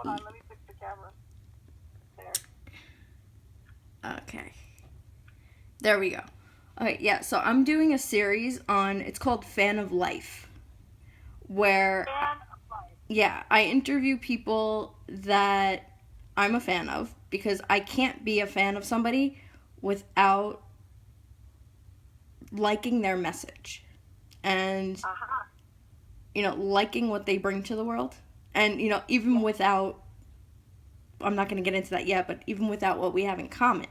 Hold on, let me fix the camera. There. Okay. There we go. Okay, yeah, so I'm doing a series on, it's called Fan of Life, where, Fan of life. yeah, I interview people that I'm a fan of, because I can't be a fan of somebody without liking their message and, Uh-huh. liking what they bring to the world. And, even Yeah. without, I'm not going to get into that yet, but even without what we have in common,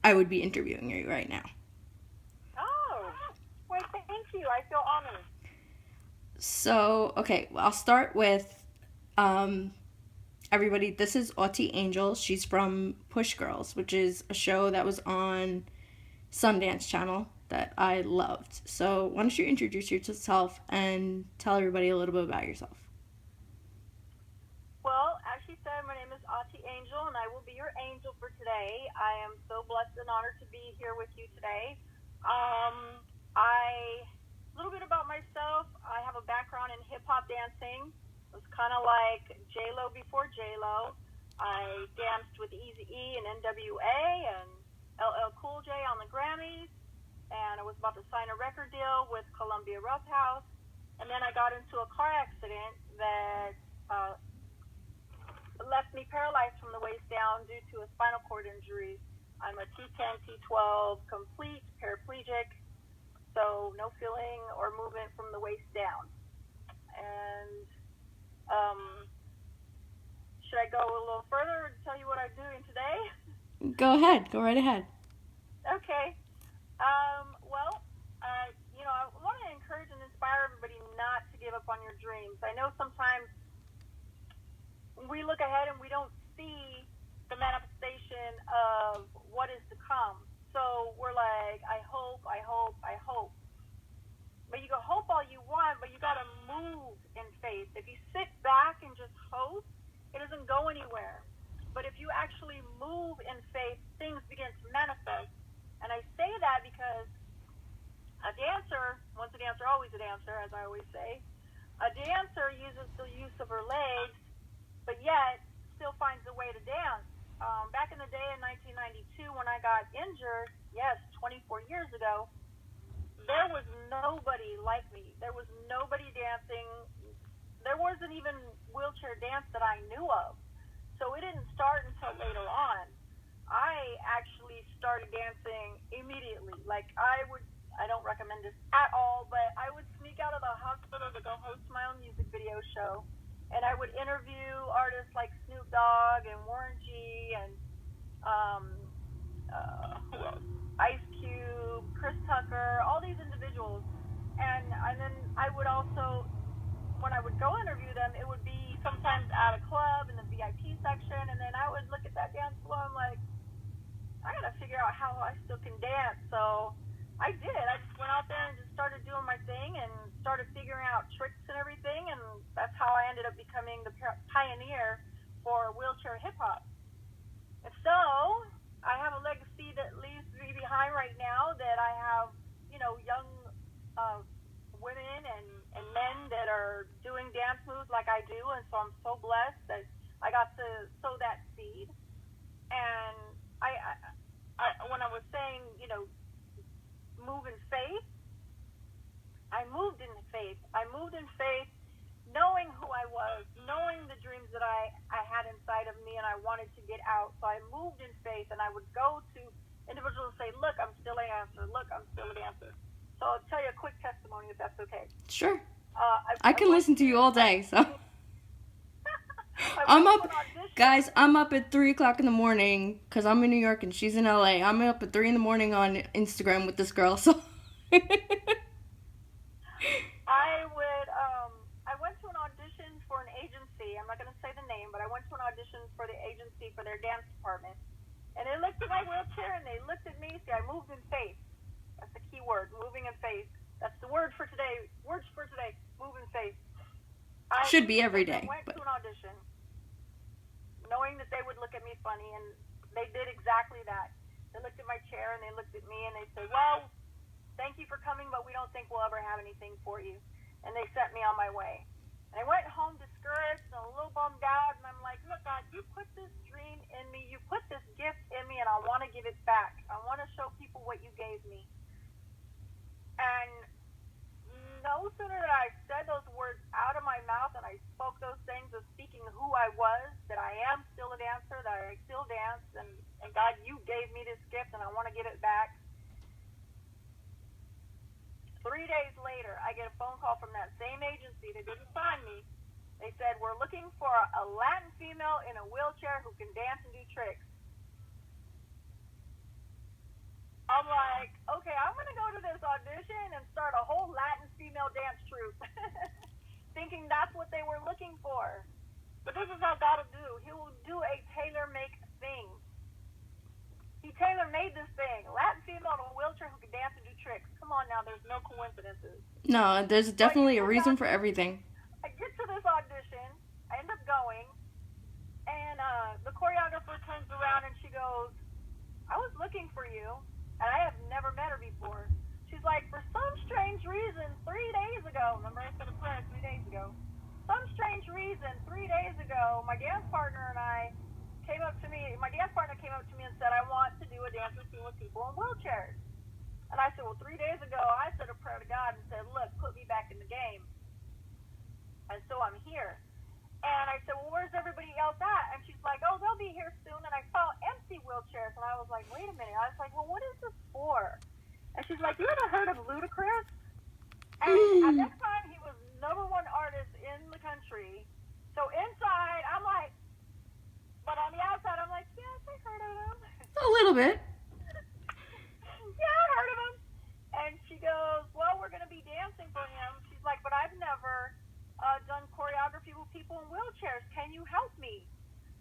I would be interviewing you right now. Oh. Wait, thank you. I feel honored. So, okay, well, I'll start with um, everybody. This is Auti Angel. She's from Push Girls, which is a show that was on Sundance Channel that I loved. So, why don't you introduce yourself and tell everybody a little bit about yourself? Well, as she said, my name is Auti Angel, and I will be your angel for today. I am so blessed and honored to be here with you today. A little bit about myself. I have a background in hip hop dancing. It was kind of like J Lo before J Lo. I danced with Easy E and NWA and LL Cool J on the Grammys, and I was about to sign a record deal with Columbia Rough House, and then I got into a car accident that left me paralyzed from the waist down due to a spinal cord injury. I'm a T10, T12 complete paraplegic, so no feeling or movement from the waist down. And um, should I go a little further and tell you what I'm doing today? Go ahead. Go right ahead. Okay. Well, I want to encourage and inspire everybody not to give up on your dreams. I know sometimes we look ahead and we don't see the manifestation of what is to come. So we're like, I hope, I hope, I hope. But you can hope all you want, but you got to move in faith. If you sit back and just hope, it doesn't go anywhere. But if you actually move in faith, things begin to manifest. And I say that because a dancer, once a dancer, always a dancer, as I always say, a dancer uses the use of her legs but yet still finds a way to dance. Back in the day in 1992 when I got injured, yes, 24 years ago, there was nobody like me. There was nobody dancing. There wasn't even wheelchair dance that I knew of. So it didn't start until later on. I actually started dancing immediately. I don't recommend this at all, but I would sneak out of the hospital to go host my own music video show. And I would interview artists like Snoop Dogg and Warren G and um, who else? Ice Cube, Chris Tucker, all these individuals. And then I would also, when I would go interview them, it would be sometimes at a club in the VIP section, and then I would look at that dance floor. I'm like, I gotta figure out how I still can dance. So I did. I just went out there and just started doing my thing and started figuring out tricks and everything, and that's how I ended up becoming the pioneer for wheelchair hip hop. And so I have a legacy that leaves me behind right now. That I have, young uh, women and men that are doing dance moves like I do, and so I'm so blessed that I got to sow that seed. And when I was saying, move in faith, I moved in faith. I moved in faith, knowing who I was, knowing the dreams that I had inside of me and I wanted to get out. So I moved in faith, and I would go to individuals and say, look, I'm still a dancer. Look, I'm still a dancer. So I'll tell you a quick testimony if that's okay. Sure. I I can went listen to to you all day, so. I I'm went to up, an audition. guys. I'm up at 3 o'clock in the morning because I'm in New York and she's in LA. I'm up at 3 in the morning on Instagram with this girl. So. I went to an audition for an agency. I'm not going to say the name, but I went to an audition for the agency for their dance department. And they looked at my wheelchair and they looked at me. See, I moved in faith. That's the key word, moving in faith. That's the word for today. Words for today, move in faith. I Should be moved every and I day, went but. to an audition knowing that they would look at me funny, and they did exactly that. They looked at my chair and they looked at me and they said, well, thank you for coming, but we don't think we'll ever have anything for you. And they sent me on my way. And I went home discouraged and a little bummed out, and I'm like, look, I was, that I am still a dancer, that I still dance, and God, you gave me this gift, and I want to give it back. 3 days later, I get a phone call from that same agency that didn't sign me. They said, we're looking for a Latin female in a wheelchair who can dance and do tricks. I'm like, okay, I'm going to go to this audition and start a whole Latin female dance troupe. Thinking that's what they were looking for. But this is how God will do. He will do a tailor-make thing. He tailor-made this thing. Latin female in a wheelchair who can dance and do tricks. Come on now, there's no coincidences. No, there's definitely a reason for everything. I get to this audition. I end up going. And the choreographer turns around and she goes, I was looking for you. And I have never met her before. She's like, for some strange reason, 3 days ago, remember I said a prayer 3 days ago, some strange reason, 3 days ago, my dance partner and I my dance partner came up to me and said, I want to do a dance routine with people in wheelchairs. And I said, well, 3 days ago, I said a prayer to God and said, look, put me back in the game. And so I'm here. And I said, well, where's everybody else at? And she's like, oh, they'll be here soon. And I saw empty wheelchairs. And I was like, wait a minute. I was like, well, what is this for? And she's like, you ever heard of Ludacris? And at that time, he was #1 artist in the country. So inside, I'm like, but on the outside, I'm like, yes, I heard of him. A little bit. Yeah, I heard of him. And she goes, well, we're going to be dancing for him. She's like, but I've never done choreography with people in wheelchairs. Can you help me?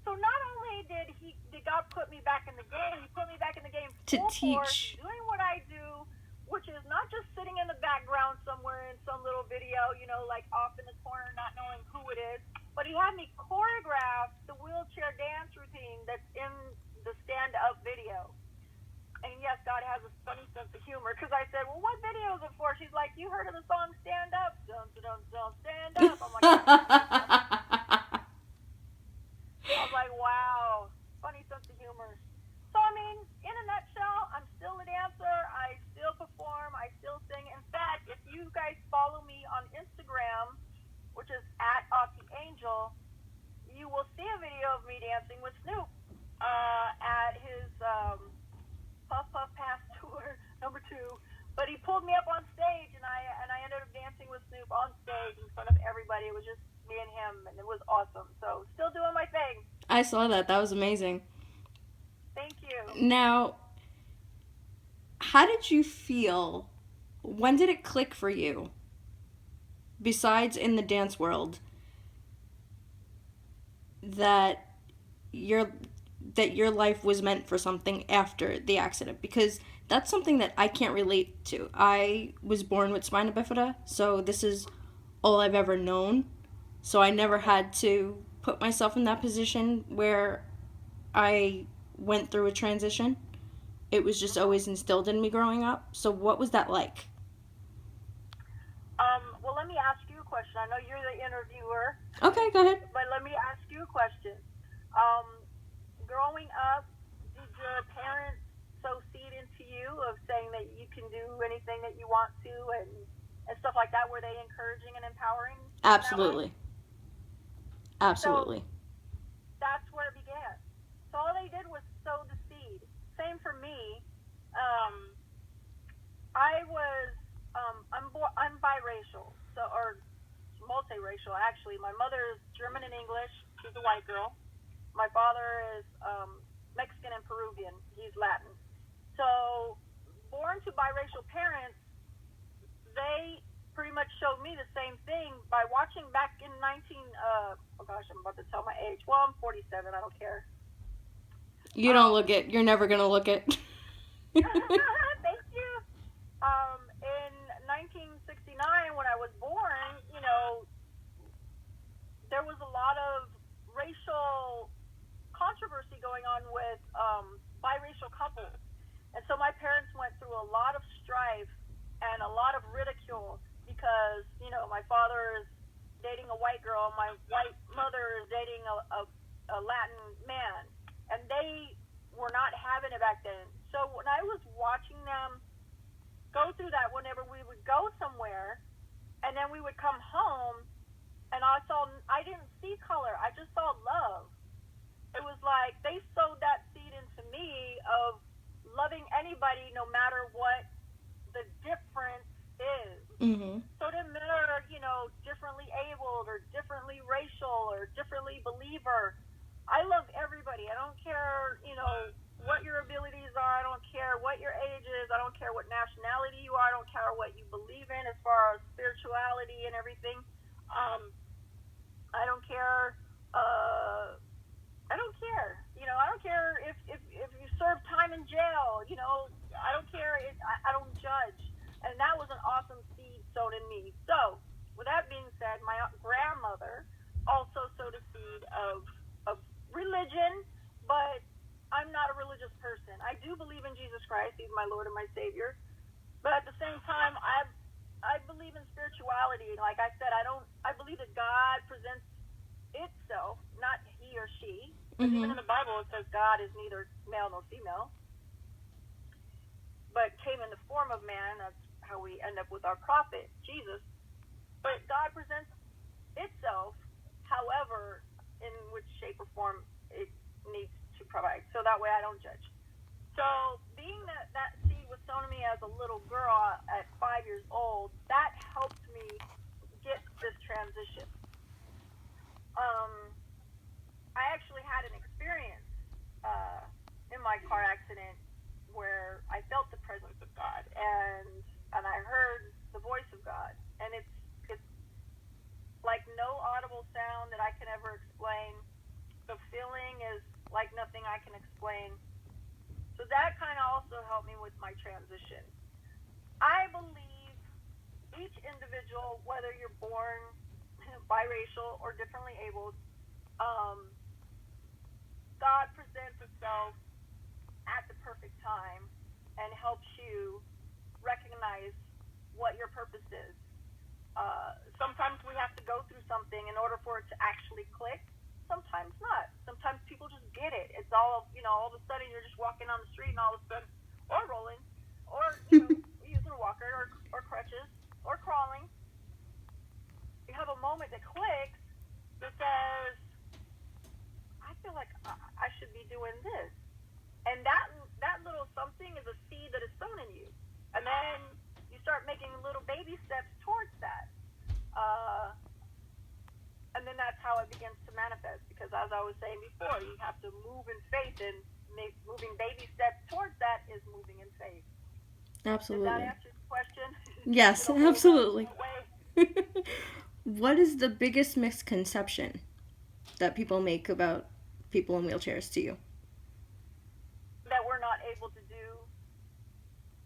So not only did God put me back in the game, he put me back in the game to teach, doing what I do, which is not just sitting in the background somewhere in some little video, like off in the corner, not knowing who it is. But he had me choreograph the wheelchair dance routine that's in the stand-up video. And yes, God has a funny sense of humor, because I said, well, what video is it for? She's like, you heard of the song Stand Up? Dun, dun, dun, stand up. I'm like, I was like, wow, funny sense of humor. So, I mean, in a nutshell, I'm still a dancer. I still perform. I still sing. In fact, if you guys follow me on Instagram, which is @Auti Angel, you will see a video of me dancing with Snoop at his Puff Puff Pass Tour #2. But he pulled me up on stage, and I ended up dancing with Snoop on stage in front of everybody. It was just me and him, and it was awesome. So, still doing my thing. I saw that. That was amazing. Thank you. Now, how did you feel? When did it click for you? Besides in the dance world, that your life was meant for something after the accident, because that's something that I can't relate to. I was born with spina bifida, so this is all I've ever known. So I never had to put myself in that position where I went through a transition. It was just always instilled in me growing up. So what was that like? Well, let me ask you a question. I know you're the interviewer. Okay, go ahead. But let me ask you a question. Growing up, did your parents sow seed into you of saying that you can do anything that you want to and stuff like that? Were they encouraging and empowering? Absolutely. Absolutely. So that's where it began. So all they did was sow the seed. Same for me. I'm biracial, or multiracial actually. My mother is German and English. She's a white girl. My father is Mexican and Peruvian. He's Latin. So born to biracial parents, they pretty much showed me the same thing by watching back in I'm about to tell my age. Well, I'm 47. I don't care. You don't look it. You're never going to look it. Thank you. In 1969, when I was born, there was a lot of racial controversy going on with biracial couples. And so my parents went through a lot of strife and a lot of ridicule because, my father is dating a white girl, my white mother is dating a Latin man. And they were not having it back then. So when I was watching them go through that, whenever we would go somewhere, and then we would come home, and I didn't see color. I just saw love. It was like they sowed that seed into me of loving anybody no matter what the difference is. Mm-hmm. So it didn't matter, differently abled or differently racial or differently believer. I love everybody. I don't care, what your abilities are. I don't care what your age is. I don't care what nationality you are. I don't care what you believe in as far as spirituality and everything. I don't care. I don't care. I don't care if you serve time in jail. I don't care. I don't judge. And that was an awesome seed sown in me. So, with that being said, my grandmother also sowed a seed of religion, but I'm not a religious person. I do believe in Jesus Christ. He's my Lord and my Savior. But at the same time, I believe in spirituality. Like I said, I believe that God presents itself, not he or she. Because even in the Bible it says God is neither male nor female, but came in the form of man. That's how we end up with our prophet, Jesus. But God presents itself, however, in which shape or form it needs to provide. So that way I don't judge. So being that seed was sown to me as a little girl at 5 years old, that helped me get this transition. I actually had an experience in my car accident where I felt the presence of God and I heard the voice of God, and it's like no audible sound that I can ever explain. The feeling is like nothing I can explain. So that kind of also helped me with my transition. I believe each individual, whether you're born biracial or differently abled, God presents itself at the perfect time and helps you recognize what your purpose is. Sometimes we have to go through something in order for it to actually click. Sometimes not. Sometimes people just get it. It's all of a sudden you're just walking on the street and all of a sudden, or rolling, or, using a walker or crutches or crawling. You have a moment that clicks that says, I feel like I should be doing this. And that little something is a seed that is sown in you. And then you start making little baby steps towards that. And then that's how it begins to manifest. Because as I was saying before, you have to move in faith, and moving baby steps towards that is moving in faith. Absolutely. Does that answer the question? Yes, absolutely. What is the biggest misconception that people make about people in wheelchairs to you? That we're not able to do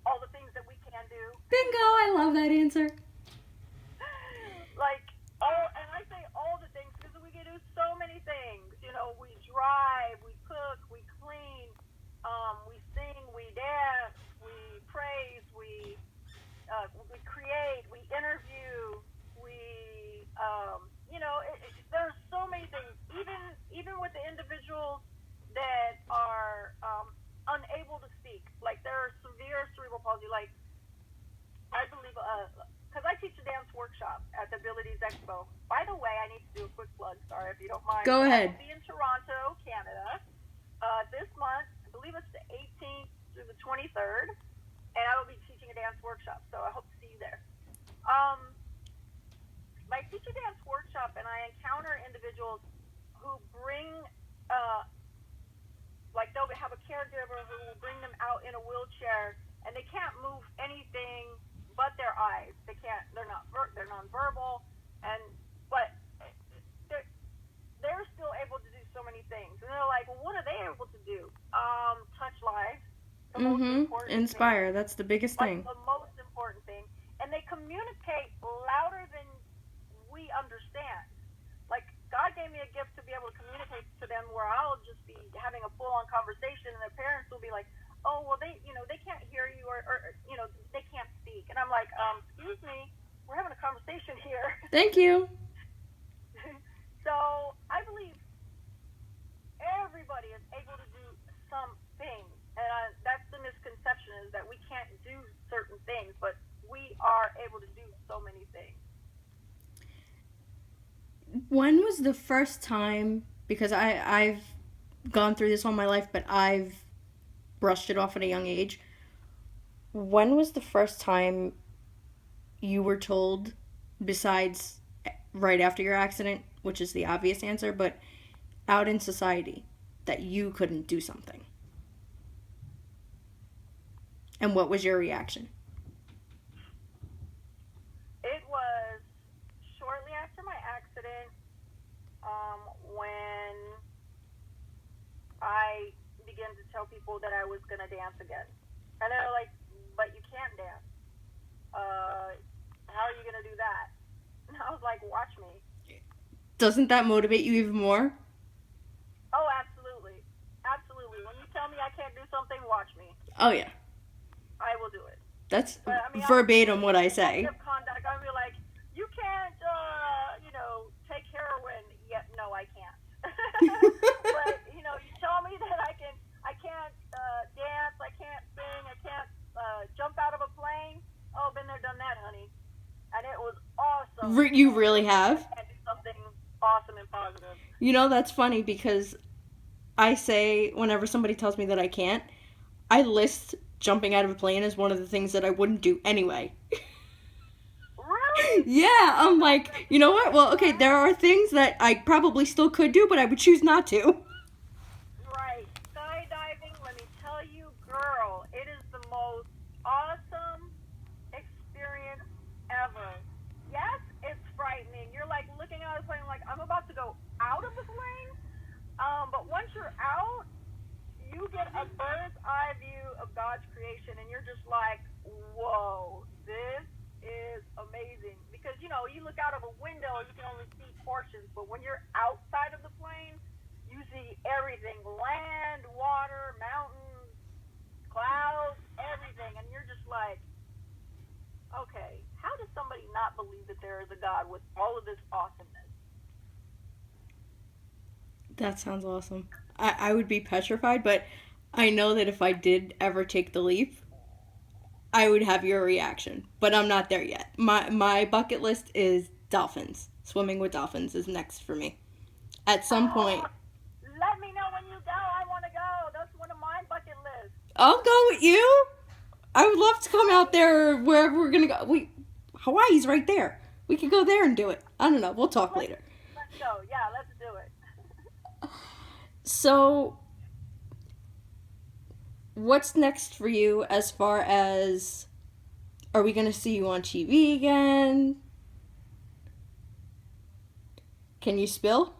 all the things that we can do. Bingo! I love that answer. And I say all the things because we can do so many things. We drive, we cook, we clean, we sing, we dance, we praise, we create, we interview, there's so many things. Even with the individuals that are unable to speak, like they're severe cerebral palsy. Like I believe, because I teach a dance workshop at the Abilities Expo. By the way, I need to do a quick plug. Sorry if you don't mind. Go ahead. I will be in Toronto, Canada, this month. I believe it's the 18th through the 23rd, and I will be teaching a dance workshop. So I hope to see you there. I teach a dance workshop, and I encounter individuals who bring, they'll have a caregiver who will bring them out in a wheelchair, and they can't move anything but their eyes. They can't. They're nonverbal, but they're still able to do so many things. And they're like, well, what are they able to do? Touch lives. The most important Inspire. thing. That's the biggest thing. The most important thing. And they communicate louder than we understand. Like, God gave me a gift to be able to communicate to them where I'll just be having a full-on conversation, and their parents will be like, oh, well, they can't hear you, or they can't speak. And I'm like, excuse me, we're having a conversation here. Thank you. So I believe everybody is able to do something. And that's the misconception, is that we can't do certain things, but we are able to do so many things. When was the first time, because I've gone through this all my life, but I've brushed it off at a young age. When was the first time you were told, besides right after your accident, which is the obvious answer, but out in society, that you couldn't do something? And what was your reaction? It was shortly after my accident, when I began to tell people that I was going to dance again. And they're like, but you can't dance. How are you going to do that? And I was like, watch me. Doesn't that motivate you even more? Oh, absolutely. Absolutely. When you tell me I can't do something, watch me. Oh, yeah. I will do it. That's verbatim what I say. Conduct, I'll be like, you can't, take heroin. Yet, no, I can't. But, you tell me that I can't dance, I can't sing, I can't jump out of a plane. Oh, been there, done that, honey. And it was awesome. You really have? And do something awesome and positive. That's funny because I say, whenever somebody tells me that I can't, I list jumping out of a plane as one of the things that I wouldn't do anyway. Really? Yeah, I'm like, you know what? Well, okay, there are things that I probably still could do, but I would choose not to. Right. Skydiving, let me tell you, girl, it is the most awesome experience ever. Yes, it's frightening. You're like looking out of the plane like, I'm about to go out of the plane. But once you're out, you get a bird's eye view of God's creation, and you're just like, whoa, this is amazing. Because, you look out of a window and you can only see portions, but when you're outside of the plane, you see everything, land, water, mountains, clouds, everything, and you're just like, okay, how does somebody not believe that there is a God with all of this awesomeness? That sounds awesome. I would be petrified, but I know that if I did ever take the leap, I would have your reaction. But I'm not there yet. My bucket list is dolphins. Swimming with dolphins is next for me. At some point. Let me know when you go. I want to go. That's one of my bucket lists. I'll go with you. I would love to come out there wherever we're going to go. Hawaii's right there. We could go there and do it. I don't know. We'll talk later. Let's go. Yeah, let's do it. So, what's next for you as far as, are we going to see you on TV again? Can you spill?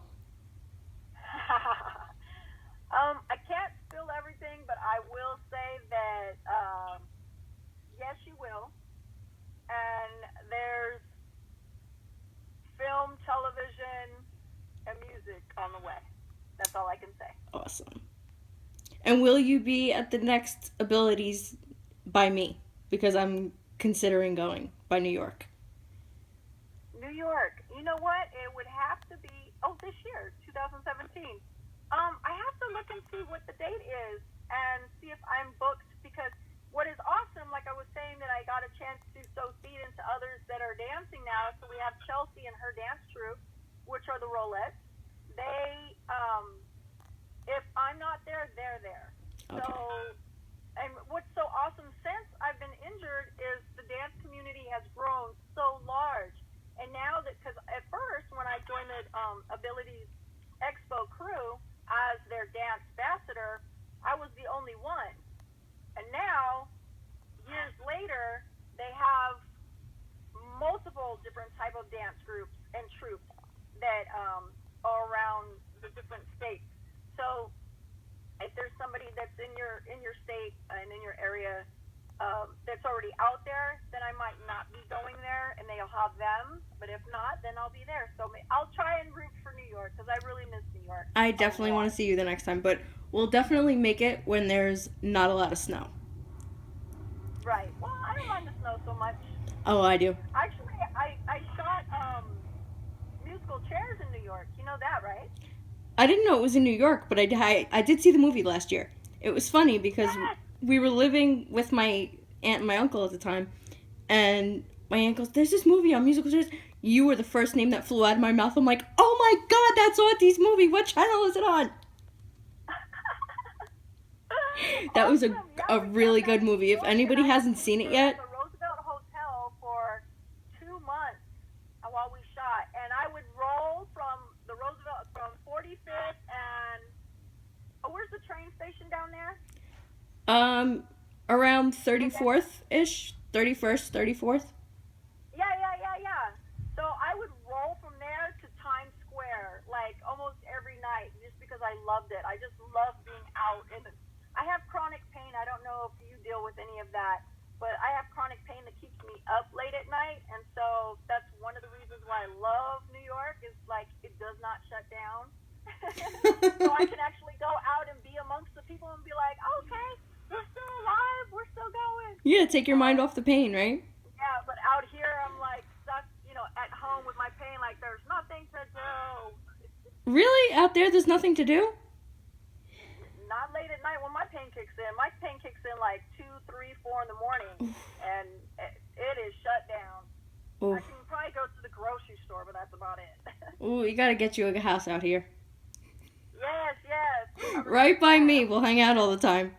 I can't spill everything, but I will say that, yes, you will. And there's film, television, and music on the way. That's all I can say. Awesome. And will you be at the next Abilities by me? Because I'm considering going by New York. New York. You know what? It would have to be, this year, 2017. I have to look and see what the date is and see if I'm booked, because what is awesome, like I was saying, that I got a chance to sow seed into others that are dancing now. So we have Chelsea and her dance troupe, which are the Rollettes. They, if I'm not there, they're there. Okay. So, and what's so awesome, since I've been injured, is the dance community has grown so large. And now that, because at first when I joined the Abilities Expo crew as their dance ambassador, I was the only one. And now, years later, they have multiple different type of dance groups and troupes that are around the different states. So if there's somebody that's in your state and in your area that's already out there, then I might not be going there, and they'll have them. But if not, then I'll be there. So I'll try and root for New York, because I really miss New York. I definitely want to see you the next time, but we'll definitely make it when there's not a lot of snow. Right. Well, I don't mind the snow so much. Oh, I do. Actually, I shot musical chairs in New York. You know that, right? I didn't know it was in New York, but I did see the movie last year. It was funny because we were living with my aunt and my uncle at the time, and my aunt goes, "There's this movie on musical chairs. you were the first name that flew out of my mouth. I'm like, oh my god, that's Auti's movie. What channel is it on? That was Awesome. Yeah, a we really filmed that good in movie. New If York, anybody and I hasn't actually seen it stayed at yet, the Roosevelt Hotel for 2 months while we shot, and I would roll from the Roosevelt from 45th and where's the train station down there? around 34th ish, 31st, 34th. Yeah. So I would roll from there to Times Square like almost every night just because I loved it. I just love being out. And I have chronic pain. I don't know if you deal with any of that, but I have chronic pain that keeps me up late at night. And so that's one of the reasons why I love New York is like it does not shut down. So I can actually go out and be amongst the people and be like, okay, we're still alive. We're still going. Yeah, take your mind off the pain, right? Yeah, but out here I'm like stuck, at home with my pain. Like there's nothing to do. Really? Out there, there's nothing to do? Not late at night when my pain kicks in. My pain kicks in like 2, 3, 4 in the morning, and it is shut down. Oof. I can probably go to the grocery store, but that's about it. Ooh, you gotta get you a house out here. Yes. Right by me. We'll hang out all the time.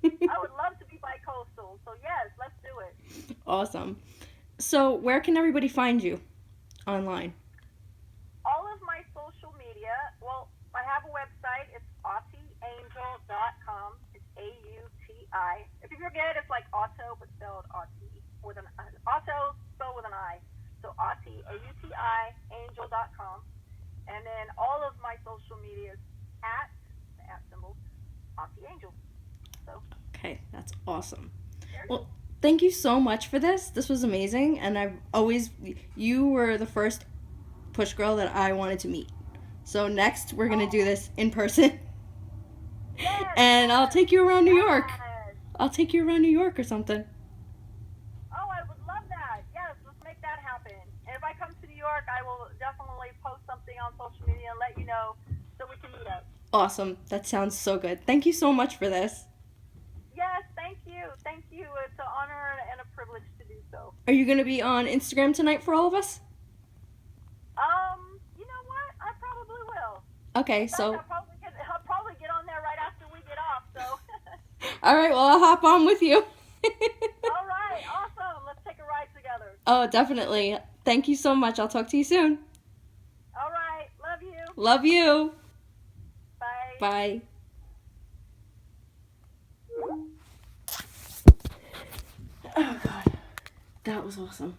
I would love to be bi-coastal, so yes, let's do it. Awesome. So, where can everybody find you online? All of my social media, well, I have a website. It's autiangel.com. It's AUTI. If you forget, it's like auto, but spelled Auti with an auto spelled with an I. So Auti, AUTI, angel.com. And then all of my social medias at the at symbol, Auti Angel. So. Okay, that's awesome. Well, thank you so much for this. This was amazing, and you were the first push girl that I wanted to meet. So next, we're gonna do this in person. Yes, And I'll take you around New York. yes. I'll take you around New York or something. Oh, I would love that. Yes, let's make that happen. And if I come to New York, I will definitely post something on social media and let you know so we can meet up. Awesome. That sounds so good. Thank you so much for this. Yes, thank you. Thank you. It's an honor and a privilege to do so. Are you gonna be on Instagram tonight for all of us? You know what? I probably will. Okay, In fact, so I'll probably get on there right after we get off, so. all right, well, I'll hop on with you. All right, awesome. Let's take a ride together. Oh, definitely. Thank you so much. I'll talk to you soon. All right, love you. Love you. Bye. Bye. Oh, God. That was awesome.